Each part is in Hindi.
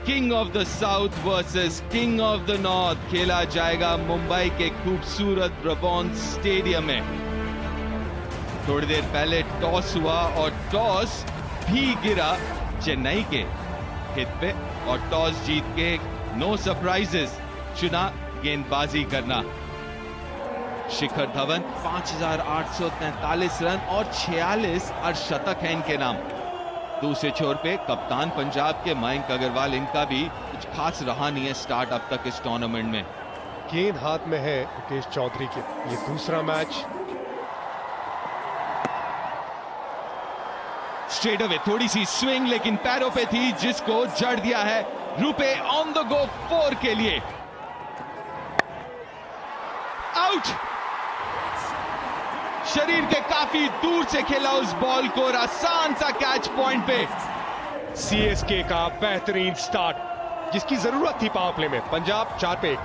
King of the south versus king of the north खेला जाएगा मुंबई के खूबसूरत ब्राबॉन स्टेडियम में। थोड़ी देर पहले टॉस हुआ और टॉस भी गिरा चेन्नई के हित पे और टॉस जीत के नो सरप्राइजेस चुना गेंदबाजी करना। शिखर धवन 5,843 रन और 46 अर्धशतक है इनके नाम। दूसरे छोर पे कप्तान पंजाब के मयंक अग्रवाल, इनका भी कुछ खास रहा नहीं है स्टार्ट अब तक इस टूर्नामेंट में। गेंद हाथ में है मुकेश चौधरी के, ये दूसरा मैच। स्ट्रेट अवे थोड़ी सी स्विंग लेकिन पैरों पे थी जिसको जड़ दिया है रूपे ऑन द गो 4 के लिए। आउट। शरीर के काफी दूर से खेला उस बॉल को और आसान सा कैच पॉइंट पे। सीएसके का बेहतरीन स्टार्ट जिसकी जरूरत थी पावर प्ले में। पंजाब 4 पे 1।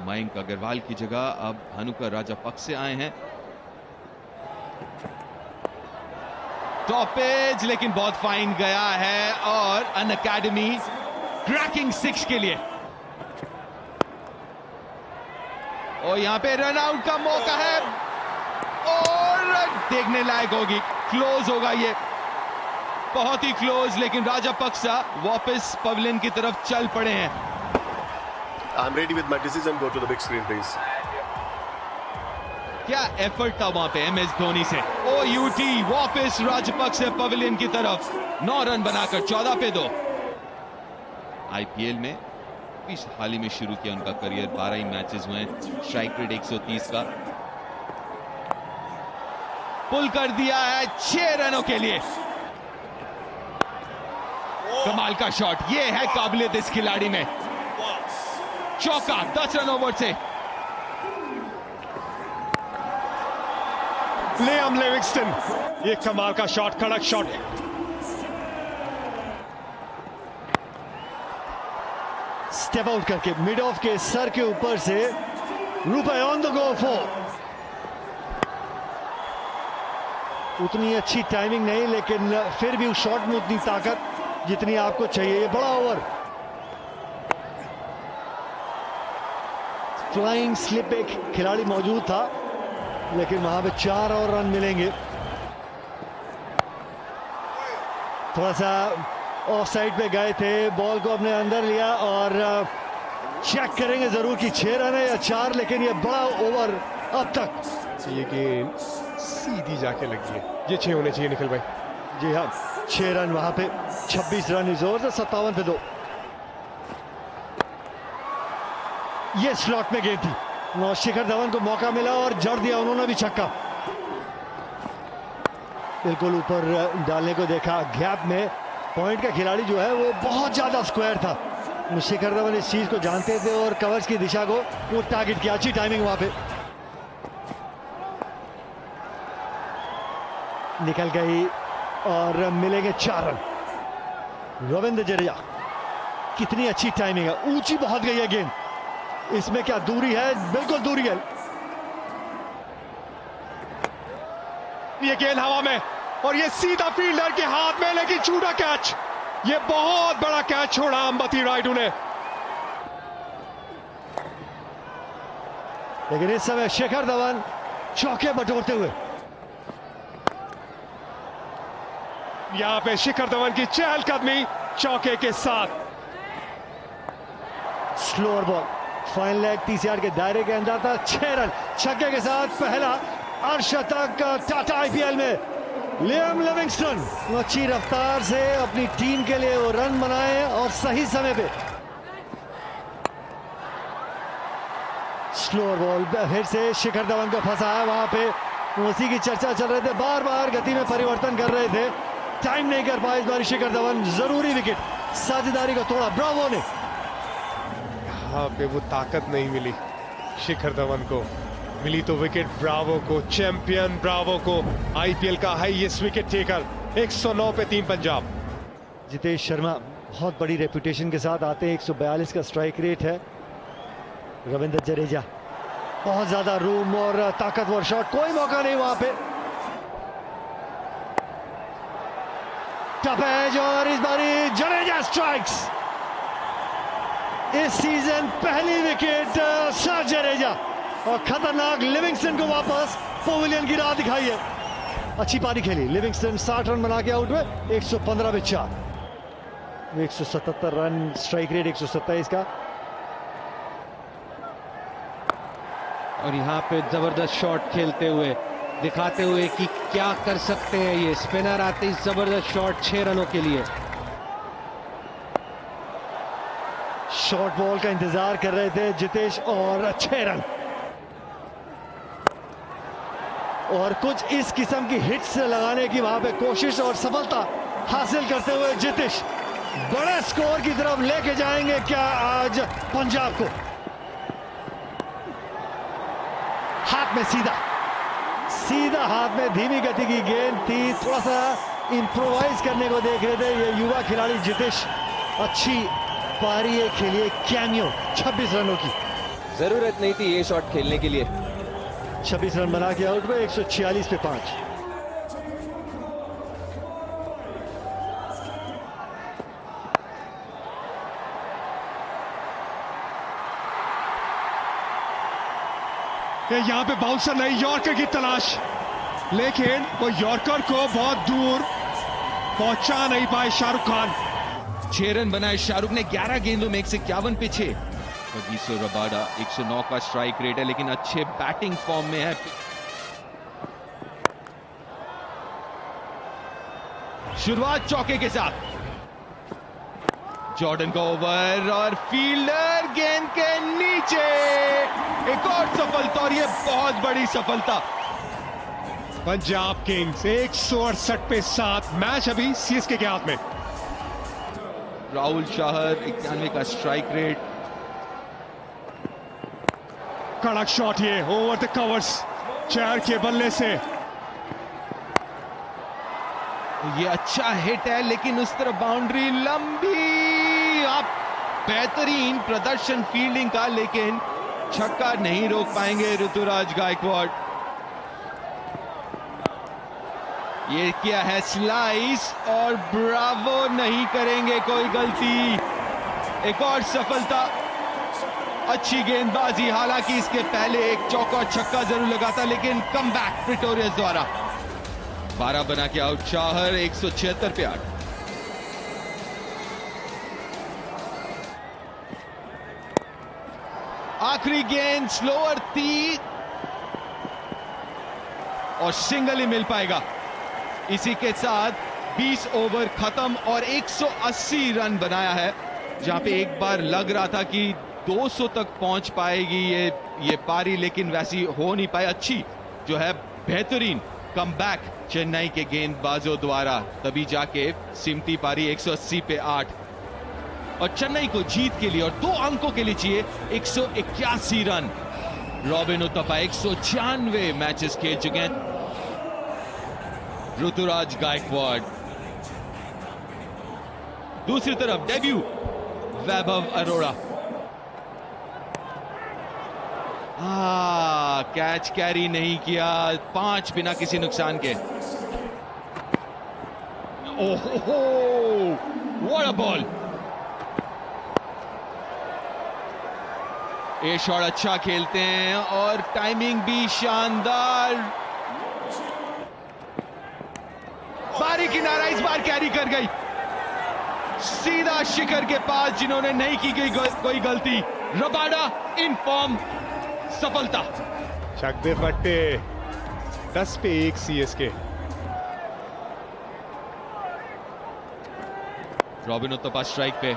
मयंक अग्रवाल की जगह अब भानुका राजापक्से आए हैं। टॉप एज लेकिन बहुत फाइन गया है और अन अकेडमी क्रैकिंग 6 के लिए। और यहां पे रन आउट का मौका है और देखने लायक होगी, क्लोज होगा ये, बहुत ही क्लोज। लेकिन राजापक्सा वापस पवेलियन की तरफ चल पड़े हैं। I'm ready with my decision. Go to the big screen, please. क्या एफर्ट था वहां पे एमएस धोनी से। OUT वापस राजापक्सा पवेलियन की तरफ, 9 रन बनाकर 14 पे 2। आईपीएल में इस हाल ही में शुरू किया उनका करियर, 12 ही मैचेस हुए, स्ट्राइक रेट 130 का। पुल कर दिया है 6 रनों के लिए। कमाल का शॉट, ये है काबिलियत इस खिलाड़ी में। चौका 10 रन ओवर से। लियाम लिविंगस्टन, ये कमाल का शॉट, कड़क शॉट। स्टेप आउट करके मिड ऑफ के सर के ऊपर से रूपे ऑन द गो 4। उतनी अच्छी टाइमिंग नहीं लेकिन फिर भी उस शॉट में उतनी ताकत जितनी आपको चाहिए। ये बड़ा ओवर, फ्लाइंग स्लिप एक खिलाड़ी मौजूद था लेकिन वहां पे 4 और रन मिलेंगे। थोड़ा सा ऑफ साइड पे गए थे, बॉल को अपने अंदर लिया और चेक करेंगे जरूर कि 6 रन है या 4, लेकिन ये बड़ा ओवर अब तक। ये गेंद सीधी जाके लगी है, ये 6 होने चाहिए निखिल भाई। जी हाँ, 6 रन वहां पे, 26 रन इस ओवर से, 57 पे 2। ये स्लॉट में गेंद थी, शिखर धवन को मौका मिला और जड़ दिया उन्होंने भी छक्का। बिल्कुल ऊपर डालने को देखा, गैप में पॉइंट का खिलाड़ी जो है वो बहुत ज्यादा स्क्वायर था। शिखर धवन इस चीज को जानते थे और कवर्स की दिशा को वो टारगेट किया। अच्छी टाइमिंग वहां पे, निकल गई और मिलेंगे 4 रन। रविंद्र जडेजा, कितनी अच्छी टाइमिंग है, ऊंची बहुत गई है गेंद, इसमें क्या दूरी है, बिल्कुल दूरी है। ये गेंद हवा में और ये सीधा फील्डर के हाथ में, लेकिन छूटा कैच। ये बहुत बड़ा कैच छोड़ा अंबती रायडू ने। लेकिन इस समय शिखर धवन चौके बटोरते हुए, यहां पे शिखर धवन की चहलकदमी चौके के साथ। Slower ball, fine leg 30 yard के दायरे के अंदर था, 6 रन छक्के के साथ पहला अर्धशतक टाटा आईपीएल में। लियाम लिविंगस्टन अच्छी रफ्तार से अपनी टीम के लिए वो रन बनाए और सही समय पे। स्लोअर बॉल फिर से शिखर धवन को फंसा है, वहां पे उसी की चर्चा चल रहे थे, बार बार गति में परिवर्तन कर रहे थे, टाइम नहीं कर पाए इस बार शिखर धवन। जरूरी विकेट, साझेदारी को तोड़ा ब्रावो ने। यहाँ पे वो ताकत नहीं मिली शिखर धवन को, मिली तो विकेट ब्रावो को, चैंपियन ब्रावो को, आईपीएल का हाईएस्ट विकेट टेकर। 109 पे 3 पंजाब। जितेश शर्मा बहुत बड़ी रेपुटेशन के साथ आते हैं, 142 का स्ट्राइक रेट है। रविंद्र जडेजा, बहुत ज्यादा रूम और ताकतवर शॉट, कोई मौका नहीं वहां पे। टफ एज और इस बारी जडेजा स्ट्राइक्स। इस सीजन पहली विकेट सर्ज जडेजा और खतरनाक लिविंगस्टन को वापस पवेलियन की राह दिखाई है। अच्छी पारी खेली लिविंगस्टन, 60 रन बना के आउट हुए, 115 पे 4, 177 रन, स्ट्राइक रेट 127 का। और यहाँ पे जबरदस्त शॉट खेलते हुए दिखाते हुए कि क्या कर सकते हैं ये स्पिनर आते ही जबरदस्त शॉट 6 रनों के लिए। शॉर्ट बॉल का इंतजार कर रहे थे जितेश और 6 रन। और कुछ इस किस्म की हिट्स लगाने की वहां पे कोशिश और सफलता हासिल करते हुए जितेश बड़े स्कोर की तरफ लेके जाएंगे क्या आज पंजाब को। हाथ में सीधा हाथ में धीमी गति की गेंद थी, थोड़ा सा इंप्रोवाइज करने को देख रहे थे ये युवा खिलाड़ी जितेश। अच्छी पारी खेलिए, कैमियो 26 रनों की। जरूरत नहीं थी ये शॉट खेलने के लिए। 26 रन बना के आउट हुए, 146 पे 5। यहां पे बाउंसर नहीं, यॉर्कर की तलाश, लेकिन वो यॉर्कर को बहुत दूर पहुंचा नहीं पाए शाहरुख खान। 6 रन बनाए शाहरुख ने 11 गेंदों में 151 पे 6। कगिसो रबाडा 109 का स्ट्राइक रेट है लेकिन अच्छे बैटिंग फॉर्म में है। शुरुआत चौके के साथ, जॉर्डन का ओवर और फील्डर गेंद के नीचे, एक और सफलता और ये बहुत बड़ी सफलता। पंजाब किंग्स 168 पे 7, मैच अभी सीएसके के हाथ में। राहुल शाहर 91 का स्ट्राइक रेट। कड़क शॉट ये ओवर द कवर्स, चेयर के बल्ले से। ये अच्छा हिट है लेकिन उस तरफ बाउंड्री लंबी। आप बेहतरीन प्रदर्शन फील्डिंग का, लेकिन छक्का नहीं रोक पाएंगे ऋतुराज गायकवाड़। ये किया है स्लाइस और ब्रावो नहीं करेंगे कोई गलती। एक और सफलता, अच्छी गेंदबाजी। हालांकि इसके पहले एक चौका और छक्का जरूर लगा था लेकिन कम बैक प्रिटोरियस द्वारा। 12 बना के आउट शाहर, 176 पे 8। आखिरी गेंद स्लोअर थी और सिंगल ही मिल पाएगा। इसी के साथ 20 ओवर खत्म और 180 रन बनाया है, जहां पे एक बार लग रहा था कि 200 तक पहुंच पाएगी ये पारी, लेकिन वैसी हो नहीं पाई। अच्छी जो है बेहतरीन कमबैक चेन्नई के गेंदबाजों द्वारा, तभी जाके सिमटी पारी 180 पे 8। और चेन्नई को जीत के लिए और 2 अंकों के लिए चाहिए 181 रन। रॉबिन उथप्पा 196 मैचेस खेल चुके हैं। ऋतुराज गायकवाड़ दूसरी तरफ डेब्यू वैभव अरोड़ा। कैच कैरी नहीं किया, 5 बिना किसी नुकसान के। ओहो, व्हाट अ बॉल। ये शॉट अच्छा खेलते हैं और टाइमिंग भी शानदार। बारी किनारा इस बार कैरी कर गई, सीधा शिखर के पास, जिन्होंने नहीं की गई कोई गलती। रबाडा इन फॉर्म, सफलता। छक्के फट्टे, 10 पे 1 सीएसके। रॉबिन उथप्पा स्ट्राइक पे,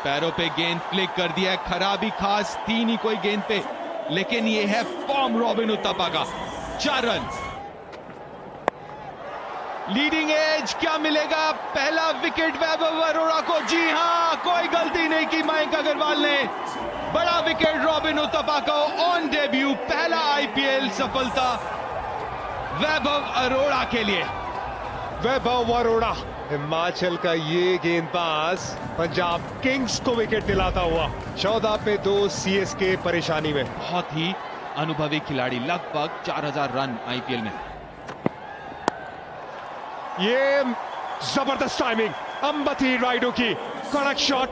पैरों पे गेंद फ्लिक कर दिया है। खराबी खास थी नहीं कोई गेंद पे, लेकिन ये है फॉर्म रॉबिन उथप्पा का। 4 रन। लीडिंग एज क्या मिलेगा? पहला विकेट वैभव अरोड़ा को। जी हां, कोई गलती नहीं की मयंक अग्रवाल ने। बड़ा विकेट रॉबिन उथप्पा को ऑन डेब्यू, पहला आईपीएल सफलता वैभव अरोड़ा के लिए। वैभव अरोड़ा, हिमाचल का ये गेंदबाज पंजाब किंग्स को विकेट दिलाता हुआ। 14 पे 2 सीएसके परेशानी में। बहुत ही अनुभवी खिलाड़ी, लगभग 4000 रन आईपीएल में। ये जबरदस्त टाइमिंग अंबती राइडो की, कड़क शॉट।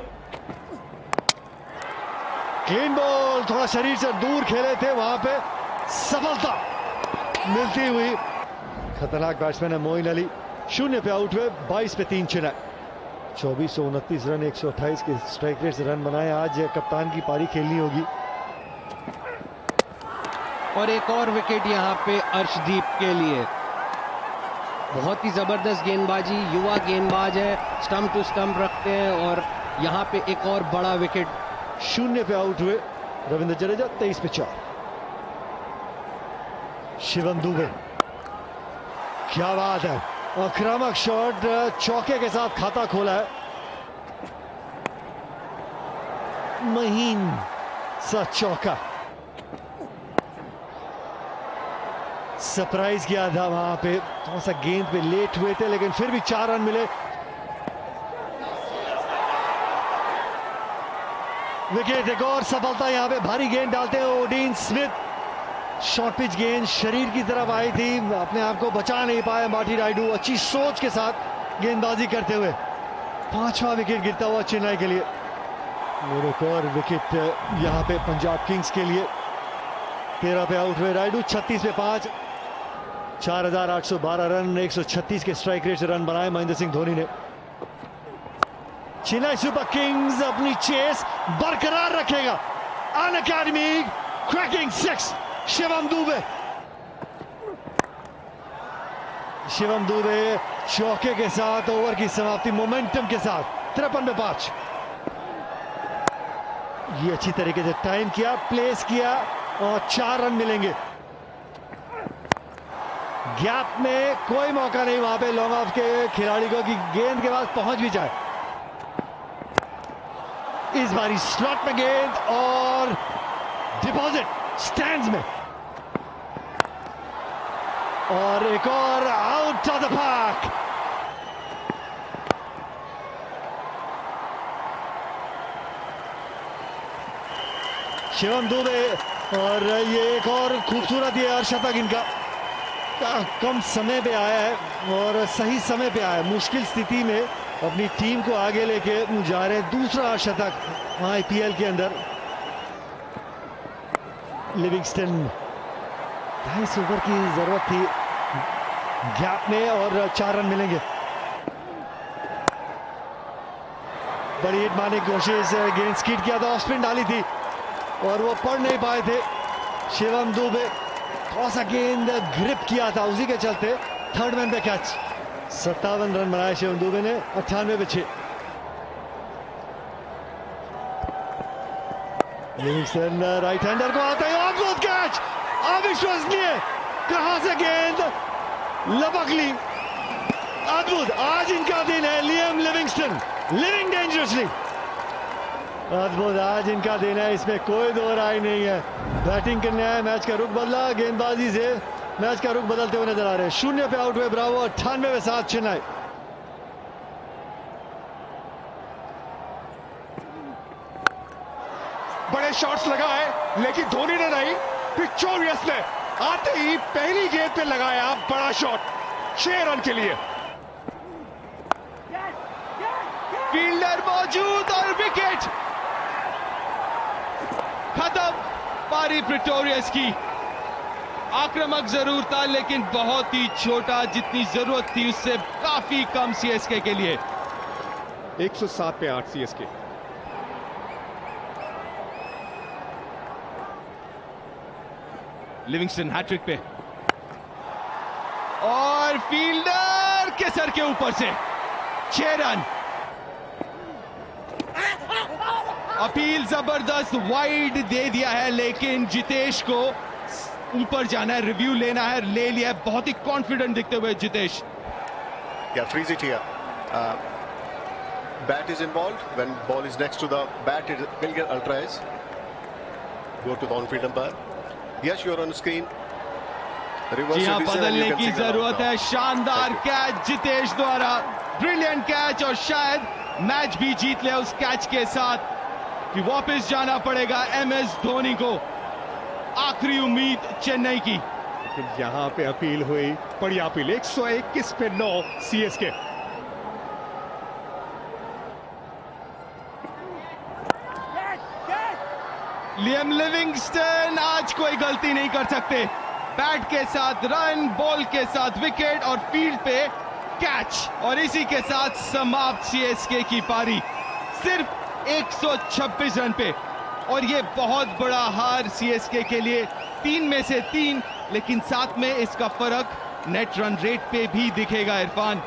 क्लीन बॉल, थोड़ा शरीर से दूर खेले थे, वहां पे सफलता मिलती हुई। खतरनाक बैट्समैन है मोइन अली, 0 पे आउट हुए, 22 पे 3 छिना। 2429 रन, 128 के स्ट्राइक रेट से रन बनाए। आज कप्तान की पारी खेलनी होगी। और एक और विकेट यहाँ पे अर्शदीप के लिए। बहुत ही जबरदस्त गेंदबाजी, युवा गेंदबाज है, स्टंप टू स्टंप रखते हैं और यहाँ पे एक और बड़ा विकेट। 0 पे आउट हुए रविंद्र जडेजा, 23 पे 4। शिवम दुबे, क्या बात है, आक्रामक शॉट, चौके के साथ खाता खोला है। महीन सा चौका, सरप्राइज किया था वहां पे, थोड़ा सा गेंद पे लेट हुए थे लेकिन फिर भी 4 रन मिले। विकेट, एक और सफलता यहां पे। भारी गेंद डालते हैं ओडीन स्मिथ, शॉर्ट पिच गेंद शरीर की तरफ आई थी, अपने आप को बचा नहीं पाए मार्टिन रायडू, अच्छी सोच के साथ गेंदबाजी करते हुए। 5वां विकेट गिरता हुआ चेन्नई के लिए। और एक और विकेट यहां पे पंजाब किंग्स के लिए। 13 पे आउट हुए रायडू, 36 पे 5, 4812 रन, 136 के स्ट्राइक रेट से रन बनाए महेंद्र सिंह धोनी ने। चेन्नई सुपर किंग्स अपनी चेस बरकरार रखेगा। अन अकेडमी क्रैकिंग 6, शिवम दुबे। शिवम दुबे चौके के साथ ओवर की समाप्ति मोमेंटम के साथ, 53 पे 5। ये अच्छी तरीके से टाइम किया, प्लेस किया और 4 रन मिलेंगे। गैप में कोई मौका नहीं वहां पे लॉन्ग ऑफ के खिलाड़ी को कि गेंद के पास पहुंच भी जाए। इस बारी स्लॉट में गेंद और डिपॉजिट स्टैंड्स में, और एक और out of the park. Shivam Dubey, और ये एक और खूबसूरत ये अर्शतक इनका, कम समय पे आया है और सही समय पे आया है। मुश्किल स्थिति में अपनी टीम को आगे लेके जा रहे हैं। दूसरा शतक आईपीएल के अंदर। लिविंगस्टन, 2.5 ओवर की जरूरत थी गैप में और 4 रन मिलेंगे। बड़ी हिट मारने की कोशिश, गेंद स्किड किया था, ऑफ स्पिन डाली थी और वो पढ़ नहीं पाए थे शिवम दुबे। थोड़ा सा गेंद ग्रिप किया था, उसी के चलते थर्ड मैन पे कैच। 57 रन बनाए शिवम दुबे ने, 98 पे 6। लिविंगस्टन राइट हैंडर को आता है, अद्भुत कैच, अविश्वसनीय, कहां से गेंद लपक ली। अद्भुत, आज इनका दिन है। Liam Livingstone living dangerously. अद्भुत, आज इनका दिन है, इसमें कोई दो राय नहीं है। बैटिंग करने आए, मैच का रुख बदला, गेंदबाजी से मैच का रुख बदलते हुए नजर आ रहे हैं। 0 पे आउट हुए ब्रावो, 98 पे 7 चेन्नई। बड़े शॉट्स लगाए लेकिन धोनी ने नहीं, पिक्चोरियस ने आते ही पहली गेंद पे लगाया बड़ा शॉट, 6 रन के लिए। फील्डर मौजूद और विकेट खत्म। पारी प्रिटोरियस की, आक्रामक जरूर था लेकिन बहुत ही छोटा, जितनी जरूरत थी उससे काफी कम सीएसके के लिए। 107 पे 8 सीएसके। लिविंगस्टन हैट्रिक पे, और फील्डर के सर के ऊपर से 6 रन। अपील जबरदस्त, वाइड दे दिया है लेकिन जितेश को ऊपर जाना है, रिव्यू लेना है, ले लिया है। बहुत ही कॉन्फिडेंट दिखते हुए Jitesh. Yeah, freeze it here. Bat is involved. When ball is next to the bat, it will get ultra edge. Go to the on-field umpire. Yes, you are on screen. जी हाँ, बदलने की जरूरत है। शानदार कैच जितेश द्वारा, ब्रिलियंट कैच, और शायद मैच भी जीत लिया उस कैच के साथ कि वापस जाना पड़ेगा एमएस धोनी को। आखिरी उम्मीद चेन्नई की। यहां पे अपील हुई, बड़ी अपील, 121 पे 9 सीएसके। लियम लिविंगस्टन आज कोई गलती नहीं कर सकते। बैट के साथ रन, बॉल के साथ विकेट और फील्ड पे कैच, और इसी के साथ समाप्त सीएसके की पारी सिर्फ 126 रन पे। और ये बहुत बड़ा हार सीएसके के लिए, 3 में से 3, लेकिन साथ में इसका फर्क नेट रन रेट पे भी दिखेगा इरफान।